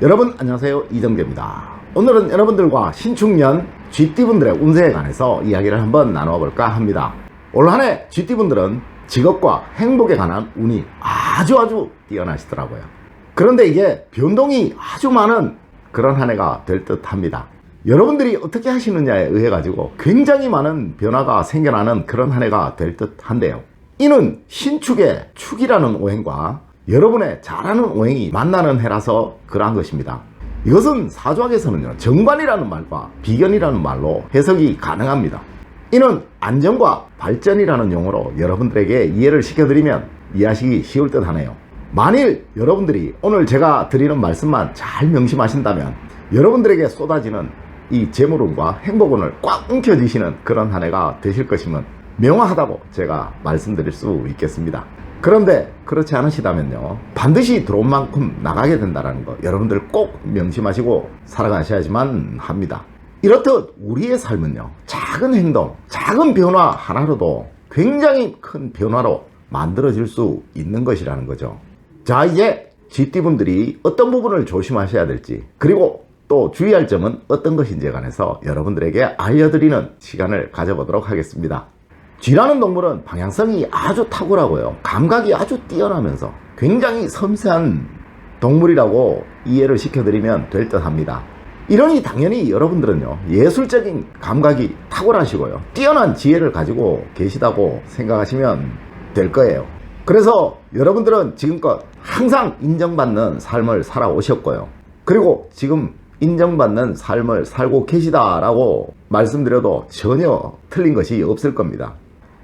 여러분 안녕하세요, 이정재입니다. 오늘은 여러분들과 신축년 GT분들의 운세에 관해서 이야기를 한번 나눠볼까 합니다. 올 한해 GT분들은 직업과 행복에 관한 운이 아주 뛰어나시더라고요. 그런데 이게 변동이 아주 많은 그런 한 해가 될 듯 합니다. 여러분들이 어떻게 하시느냐에 의해 가지고 굉장히 많은 변화가 생겨나는 그런 한 해가 될 듯 한데요. 이는 신축의 축이라는 오행과 여러분의 잘하는 오행이 만나는 해라서 그러한 것입니다. 이것은 사주학에서는요, 정관이라는 말과 비견이라는 말로 해석이 가능합니다. 이는 안정과 발전이라는 용어로 여러분들에게 이해를 시켜드리면 이해하시기 쉬울 듯 하네요. 만일 여러분들이 오늘 제가 드리는 말씀만 잘 명심하신다면 여러분들에게 쏟아지는 이 재물운과 행복운을 꽉 움켜쥐시는 그런 한 해가 되실 것임은 명확하다고 제가 말씀드릴 수 있겠습니다. 그런데 그렇지 않으시다면요, 반드시 들어온 만큼 나가게 된다는 거 여러분들 꼭 명심하시고 살아가셔야지만 합니다. 이렇듯 우리의 삶은요, 작은 행동, 작은 변화 하나로도 굉장히 큰 변화로 만들어질 수 있는 것이라는 거죠. 자, 이제 GT분들이 어떤 부분을 조심하셔야 될지, 그리고 또 주의할 점은 어떤 것인지에 관해서 여러분들에게 알려드리는 시간을 가져보도록 하겠습니다. 쥐라는 동물은 방향성이 아주 탁월하고요, 감각이 아주 뛰어나면서 굉장히 섬세한 동물이라고 이해를 시켜드리면 될 듯 합니다. 이러니 당연히 여러분들은요, 예술적인 감각이 탁월하시고요, 뛰어난 지혜를 가지고 계시다고 생각하시면 될 거예요. 그래서 여러분들은 지금껏 항상 인정받는 삶을 살아오셨고요, 그리고 지금 인정받는 삶을 살고 계시다라고 말씀드려도 전혀 틀린 것이 없을 겁니다.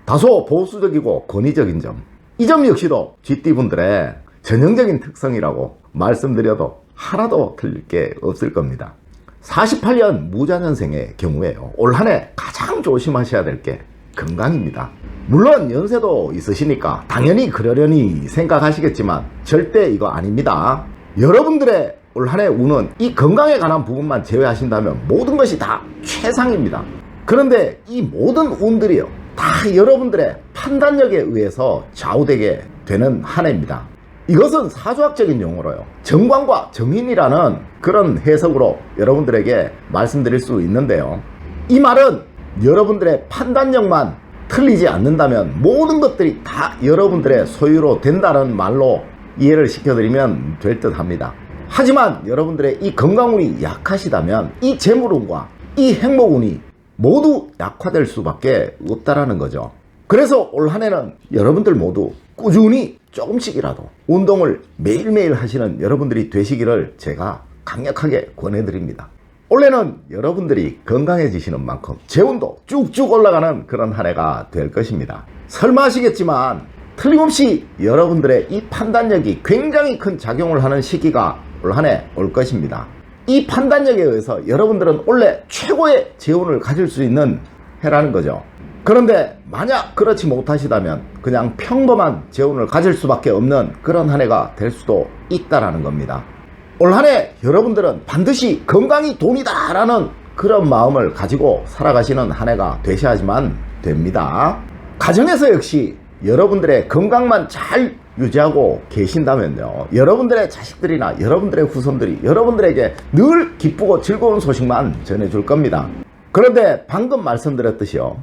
다소 보수적이고 권위적인 점, 이 점 역시도 GT분들의 전형적인 특성이라고 말씀드려도 하나도 틀릴 게 없을 겁니다. 48년 무자년생의 경우에요, 올 한해 가장 조심하셔야 될 게 건강입니다. 물론 연세도 있으시니까 당연히 그러려니 생각하시겠지만 절대 이거 아닙니다. 여러분들의 올 한해 운은 이 건강에 관한 부분만 제외하신다면 모든 것이 다 최상입니다. 그런데 이 모든 운들이요, 다 여러분들의 판단력에 의해서 좌우되게 되는 한 해입니다. 이것은 사주학적인 용어로요, 정관과 정인이라는 그런 해석으로 여러분들에게 말씀드릴 수 있는데요, 이 말은 여러분들의 판단력만 틀리지 않는다면 모든 것들이 다 여러분들의 소유로 된다는 말로 이해를 시켜드리면 될 듯 합니다. 하지만 여러분들의 이 건강운이 약하시다면 이 재물운과 이 행복운이 모두 약화될 수밖에 없다라는 거죠. 그래서 올 한해는 여러분들 모두 꾸준히 조금씩이라도 운동을 매일매일 하시는 여러분들이 되시기를 제가 강력하게 권해드립니다. 올해는 여러분들이 건강해지시는 만큼 재운도 쭉쭉 올라가는 그런 한 해가 될 것입니다. 설마 하시겠지만 틀림없이 여러분들의 이 판단력이 굉장히 큰 작용을 하는 시기가 올 한해 올 것입니다. 이 판단력에 의해서 여러분들은 원래 최고의 재운을 가질 수 있는 해라는 거죠. 그런데 만약 그렇지 못하시다면 그냥 평범한 재운을 가질 수밖에 없는 그런 한 해가 될 수도 있다라는 겁니다. 올 한해 여러분들은 반드시 건강이 돈이다 라는 그런 마음을 가지고 살아가시는 한 해가 되셔야지만 됩니다. 가정에서 역시 여러분들의 건강만 잘 유지하고 계신다면요, 여러분들의 자식들이나 여러분들의 후손들이 여러분들에게 늘 기쁘고 즐거운 소식만 전해줄 겁니다. 그런데 방금 말씀드렸듯이요,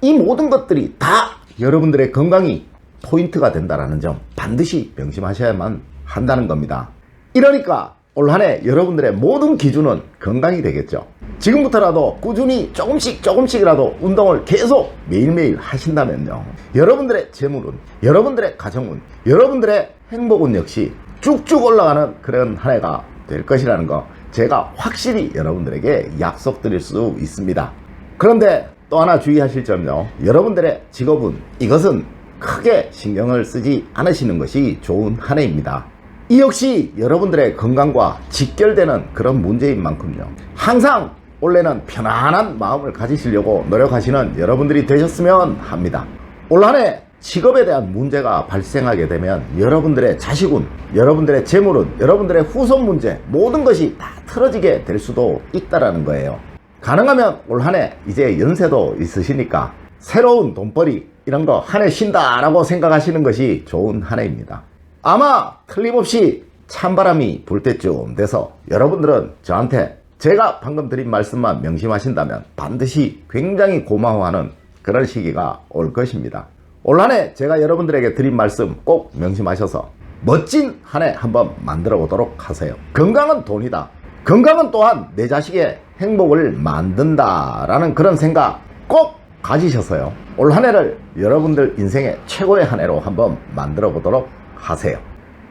이 모든 것들이 다 여러분들의 건강이 포인트가 된다는 점 반드시 명심하셔야만 한다는 겁니다. 이러니까 올 한해 여러분들의 모든 기준은 건강이 되겠죠. 지금부터라도 꾸준히 조금씩이라도 운동을 계속 매일매일 하신다면요, 여러분들의 재물운, 여러분들의 가정운, 여러분들의 행복운 역시 쭉쭉 올라가는 그런 한 해가 될 것이라는 거 제가 확실히 여러분들에게 약속드릴 수 있습니다. 그런데 또 하나 주의하실 점요, 여러분들의 직업운, 이것은 크게 신경을 쓰지 않으시는 것이 좋은 한 해입니다. 이 역시 여러분들의 건강과 직결되는 그런 문제인 만큼요, 항상 올해는 편안한 마음을 가지시려고 노력하시는 여러분들이 되셨으면 합니다. 올 한해 직업에 대한 문제가 발생하게 되면 여러분들의 자식운, 여러분들의 재물운, 여러분들의 후손 문제 모든 것이 다 틀어지게 될 수도 있다라는 거예요. 가능하면 올 한해 이제 연세도 있으시니까 새로운 돈벌이 이런 거 한 해 쉰다라고 생각하시는 것이 좋은 한 해입니다. 아마 틀림없이 찬바람이 불 때쯤 돼서 여러분들은 저한테 제가 방금 드린 말씀만 명심하신다면 반드시 굉장히 고마워하는 그런 시기가 올 것입니다. 올 한 해 제가 여러분들에게 드린 말씀 꼭 명심하셔서 멋진 한 해 한번 만들어 보도록 하세요. 건강은 돈이다. 건강은 또한 내 자식의 행복을 만든다라는 그런 생각 꼭 가지셔서요. 올 한 해를 여러분들 인생의 최고의 한 해로 한번 만들어 보도록 하세요.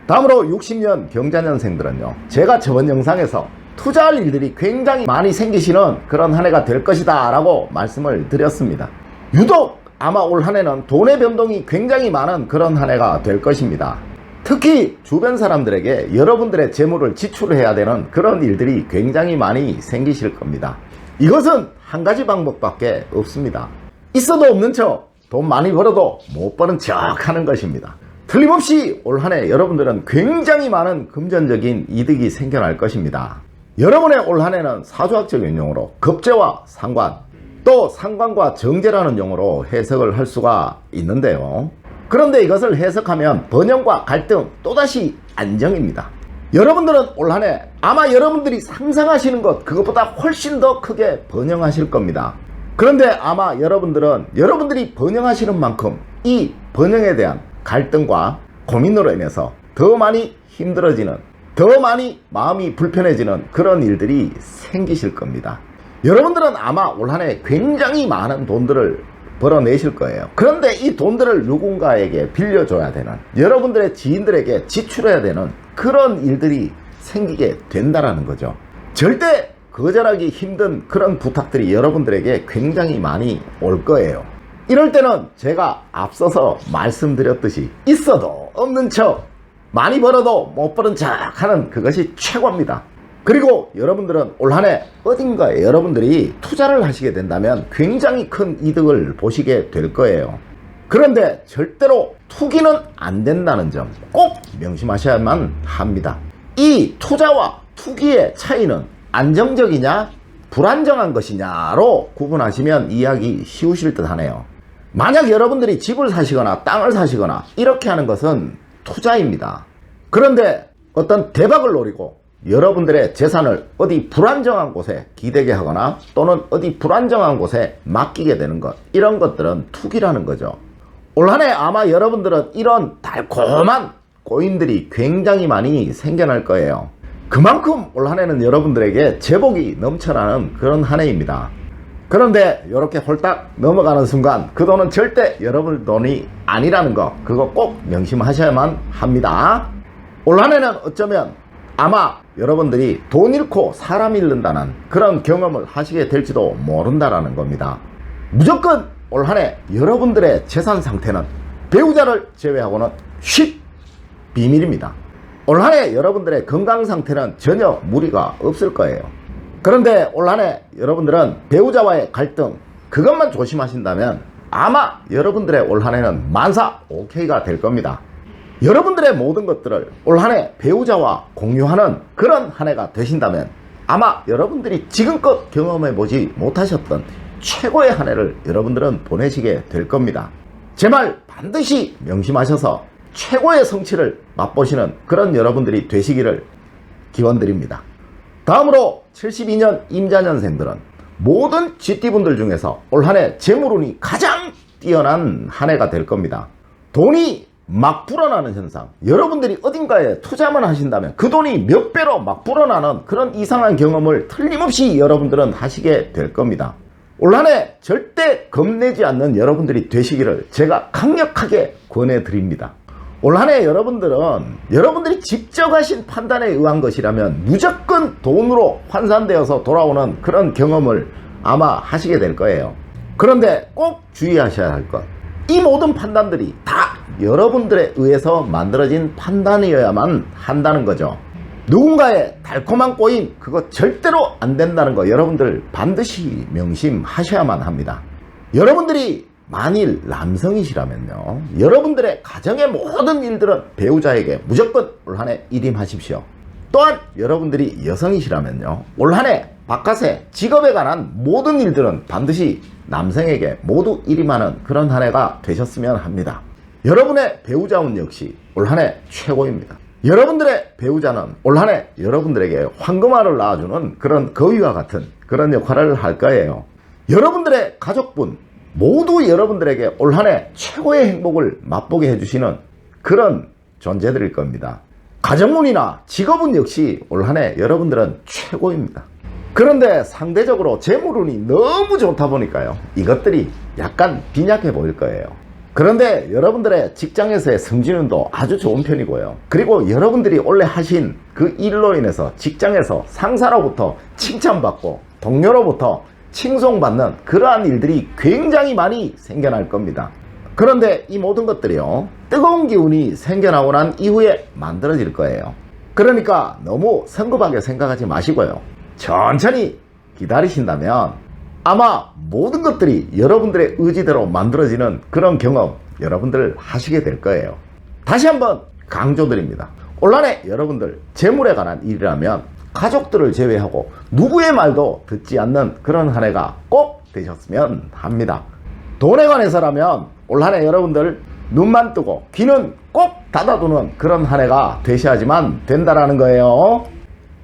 다음으로 60년 경자년생들은요. 제가 저번 영상에서 투자할 일들이 굉장히 많이 생기시는 그런 한 해가 될 것이다 라고 말씀을 드렸습니다. 유독 아마 올 한 해는 돈의 변동이 굉장히 많은 그런 한 해가 될 것입니다. 특히 주변 사람들에게 여러분들의 재물을 지출해야 되는 그런 일들이 굉장히 많이 생기실 겁니다. 이것은 한 가지 방법밖에 없습니다. 있어도 없는 척 돈 많이 벌어도 못 버는 척 하는 것입니다. 틀림없이 올 한 해 여러분들은 굉장히 많은 금전적인 이득이 생겨날 것입니다. 여러분의 올 한 해는 사주학적인 용어로 급제와 상관, 또 상관과 정제라는 용어로 해석을 할 수가 있는데요. 그런데 이것을 해석하면 번영과 갈등, 또다시 안정입니다. 여러분들은 올 한 해 아마 여러분들이 상상하시는 것 그것보다 훨씬 더 크게 번영하실 겁니다. 그런데 아마 여러분들은 여러분들이 번영하시는 만큼 이 번영에 대한 갈등과 고민으로 인해서 더 많이 힘들어지는, 더 많이 마음이 불편해지는 그런 일들이 생기실 겁니다. 여러분들은 아마 올 한 해 굉장히 많은 돈들을 벌어내실 거예요. 그런데 이 돈들을 누군가에게 빌려줘야 되는, 여러분들의 지인들에게 지출해야 되는 그런 일들이 생기게 된다라는 거죠. 절대 거절하기 힘든 그런 부탁들이 여러분들에게 굉장히 많이 올 거예요. 이럴 때는 제가 앞서서 말씀드렸듯이 있어도 없는 척, 많이 벌어도 못 버는 척 하는 그것이 최고입니다. 그리고 여러분들은 올 한 해 어딘가에 여러분들이 투자를 하시게 된다면 굉장히 큰 이득을 보시게 될 거예요. 그런데 절대로 투기는 안 된다는 점 꼭 명심하셔야만 합니다. 이 투자와 투기의 차이는 안정적이냐 불안정한 것이냐로 구분하시면 이해하기 쉬우실 듯 하네요. 만약 여러분들이 집을 사시거나 땅을 사시거나 이렇게 하는 것은 투자입니다. 그런데 어떤 대박을 노리고 여러분들의 재산을 어디 불안정한 곳에 기대게 하거나 또는 어디 불안정한 곳에 맡기게 되는 것, 이런 것들은 투기라는 거죠. 올 한 해 아마 여러분들은 이런 달콤한 고인들이 굉장히 많이 생겨날 거예요. 그만큼 올 한 해는 여러분들에게 제복이 넘쳐나는 그런 한 해입니다. 그런데 이렇게 홀딱 넘어가는 순간 그 돈은 절대 여러분 돈이 아니라는 거, 그거 꼭 명심하셔야만 합니다. 올 한 해는 어쩌면 아마 여러분들이 돈 잃고 사람 잃는다는 그런 경험을 하시게 될지도 모른다라는 겁니다. 무조건 올 한 해 여러분들의 재산 상태는 배우자를 제외하고는 쉽 비밀입니다. 올 한 해 여러분들의 건강 상태는 전혀 무리가 없을 거예요. 그런데 올 한 해 여러분들은 배우자와의 갈등, 그것만 조심하신다면 아마 여러분들의 올 한 해는 만사 오케이가 될 겁니다. 여러분들의 모든 것들을 올 한 해 배우자와 공유하는 그런 한 해가 되신다면 아마 여러분들이 지금껏 경험해보지 못하셨던 최고의 한 해를 여러분들은 보내시게 될 겁니다. 제 말 반드시 명심하셔서 최고의 성취를 맛보시는 그런 여러분들이 되시기를 기원드립니다. 다음으로 72년 임자년생들은 모든 GT분들 중에서 올 한 해 재물운이 가장 뛰어난 한 해가 될 겁니다. 돈이 막 불어나는 현상, 여러분들이 어딘가에 투자만 하신다면 그 돈이 몇 배로 막 불어나는 그런 이상한 경험을 틀림없이 여러분들은 하시게 될 겁니다. 올 한 해 절대 겁내지 않는 여러분들이 되시기를 제가 강력하게 권해드립니다. 올 한 해 여러분들은 여러분들이 직접 하신 판단에 의한 것이라면 무조건 돈으로 환산되어서 돌아오는 그런 경험을 아마 하시게 될 거예요. 그런데 꼭 주의하셔야 할 것, 이 모든 판단들이 다 여러분들에 의해서 만들어진 판단이어야만 한다는 거죠. 누군가의 달콤한 꼬임, 그거 절대로 안 된다는 거 여러분들 반드시 명심하셔야만 합니다. 여러분들이 만일 남성이시라면요, 여러분들의 가정의 모든 일들은 배우자에게 무조건 올 한 해 일임하십시오. 또한 여러분들이 여성이시라면요, 올 한 해 바깥의 직업에 관한 모든 일들은 반드시 남성에게 모두 일임하는 그런 한 해가 되셨으면 합니다. 여러분의 배우자운 역시 올 한 해 최고입니다. 여러분들의 배우자는 올 한 해 여러분들에게 황금알을 낳아주는 그런 거위와 같은 그런 역할을 할 거예요. 여러분들의 가족분 모두 여러분들에게 올 한 해 최고의 행복을 맛보게 해주시는 그런 존재들일 겁니다. 가정운이나 직업운 역시 올 한 해 여러분들은 최고입니다. 그런데 상대적으로 재물운이 너무 좋다 보니까요, 이것들이 약간 빈약해 보일 거예요. 그런데 여러분들의 직장에서의 승진운도 아주 좋은 편이고요. 그리고 여러분들이 원래 하신 그 일로 인해서 직장에서 상사로부터 칭찬받고 동료로부터 칭송받는 그러한 일들이 굉장히 많이 생겨날 겁니다. 그런데 이 모든 것들이요, 뜨거운 기운이 생겨나고 난 이후에 만들어질 거예요. 그러니까 너무 성급하게 생각하지 마시고요, 천천히 기다리신다면 아마 모든 것들이 여러분들의 의지대로 만들어지는 그런 경험 여러분들 하시게 될 거예요. 다시 한번 강조드립니다. 올 한 해 여러분들 재물에 관한 일이라면 가족들을 제외하고 누구의 말도 듣지 않는 그런 한 해가 꼭 되셨으면 합니다. 돈에 관해서라면 올 한 해 여러분들 눈만 뜨고 귀는 꼭 닫아두는 그런 한 해가 되셔야지만 된다라는 거예요.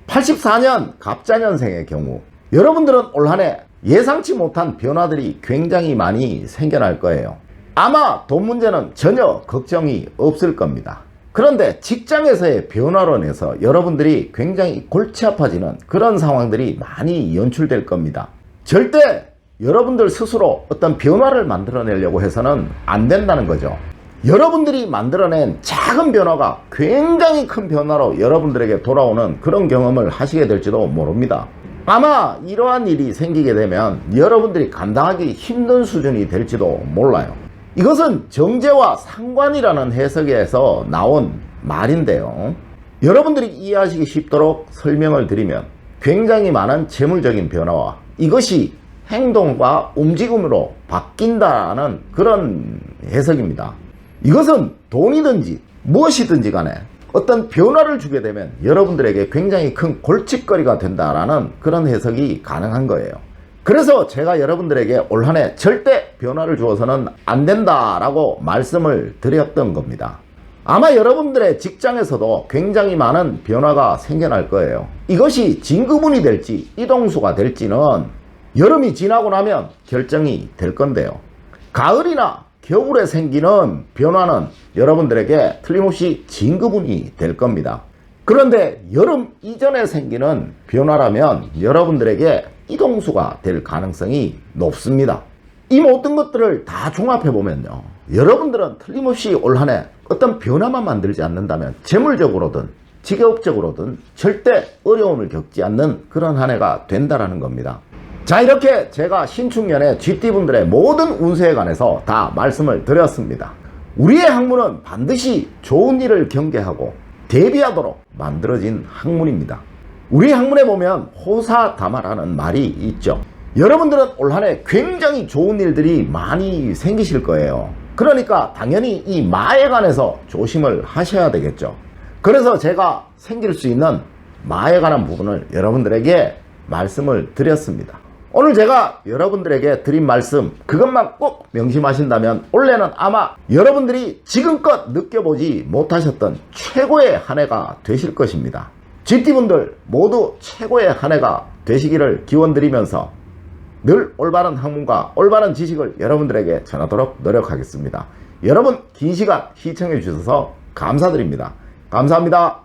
84년 갑자년생의 경우 여러분들은 올 한 해 예상치 못한 변화들이 굉장히 많이 생겨날 거예요. 아마 돈 문제는 전혀 걱정이 없을 겁니다. 그런데 직장에서의 변화로 인해서 여러분들이 굉장히 골치 아파지는 그런 상황들이 많이 연출될 겁니다. 절대 여러분들 스스로 어떤 변화를 만들어내려고 해서는 안 된다는 거죠. 여러분들이 만들어낸 작은 변화가 굉장히 큰 변화로 여러분들에게 돌아오는 그런 경험을 하시게 될지도 모릅니다. 아마 이러한 일이 생기게 되면 여러분들이 감당하기 힘든 수준이 될지도 몰라요. 이것은 정제와 상관이라는 해석에서 나온 말인데요, 여러분들이 이해하시기 쉽도록 설명을 드리면 굉장히 많은 재물적인 변화와 이것이 행동과 움직임으로 바뀐다는 그런 해석입니다. 이것은 돈이든지 무엇이든지 간에 어떤 변화를 주게 되면 여러분들에게 굉장히 큰 골칫거리가 된다라는 그런 해석이 가능한 거예요. 그래서 제가 여러분들에게 올 한 해 절대 변화를 주어서는 안 된다라고 말씀을 드렸던 겁니다. 아마 여러분들의 직장에서도 굉장히 많은 변화가 생겨날 거예요. 이것이 진급운이 될지 이동수가 될지는 여름이 지나고 나면 결정이 될 건데요, 가을이나 겨울에 생기는 변화는 여러분들에게 틀림없이 진급운이 될 겁니다. 그런데 여름 이전에 생기는 변화라면 여러분들에게 이동수가 될 가능성이 높습니다. 이 모든 것들을 다 종합해보면요, 여러분들은 틀림없이 올 한 해 어떤 변화만 만들지 않는다면 재물적으로든 직업적으로든 절대 어려움을 겪지 않는 그런 한 해가 된다라는 겁니다. 자, 이렇게 제가 신축년의 GT분들의 모든 운세에 관해서 다 말씀을 드렸습니다. 우리의 학문은 반드시 좋은 일을 경계하고 대비하도록 만들어진 학문입니다. 우리 학문에 보면 호사다마라는 말이 있죠. 여러분들은 올 한 해 굉장히 좋은 일들이 많이 생기실 거예요. 그러니까 당연히 이 마에 관해서 조심을 하셔야 되겠죠. 그래서 제가 생길 수 있는 마에 관한 부분을 여러분들에게 말씀을 드렸습니다. 오늘 제가 여러분들에게 드린 말씀 그것만 꼭 명심하신다면 올해는 아마 여러분들이 지금껏 느껴보지 못하셨던 최고의 한 해가 되실 것입니다. GT분들 모두 최고의 한 해가 되시기를 기원드리면서 늘 올바른 학문과 올바른 지식을 여러분들에게 전하도록 노력하겠습니다. 여러분 긴 시간 시청해 주셔서 감사드립니다. 감사합니다.